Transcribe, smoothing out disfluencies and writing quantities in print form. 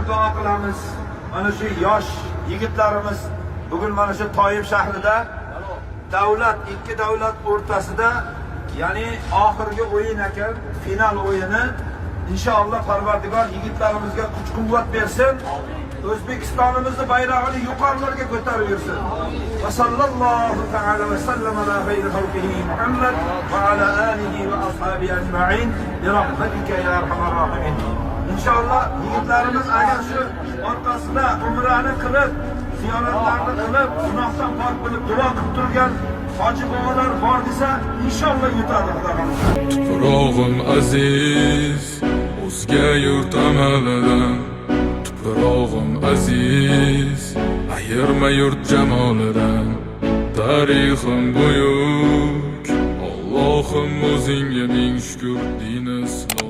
duo qilamiz. Mana shu yosh yigitlarimiz bugun mana shu Toyib shahrida ikki davlat o'rtasida, ya'ni oxirgi o'yin ekan, final o'yini. İnşallah Parvardigor yigitlarimizga kuch-quvvat bersin. O'zbekistonimizni bayrog'ini yuqorilarga ko'tarib yursin. Va sallallohu ta'ala va sallama ala khayri xalqihi Muhammad va ala alihi va ashabihi ajma'in bi rahmatika ya arhamar rahimin. İnşallah yigitlarimiz agar shu orqasida umrani qilib, ziyoratlarni qilib, gunohdan pok bo'lib duo qilib turgan hoji bobolar bor desa, inshaalloh yutadi Xudo xolisa. Tuprog'im aziz, o'zga yurt amalidan. Tuprog'im aziz, ayirma yurt jamolidan. Tarixim buyuk, Allohim o'zingga ming shukr, din islom.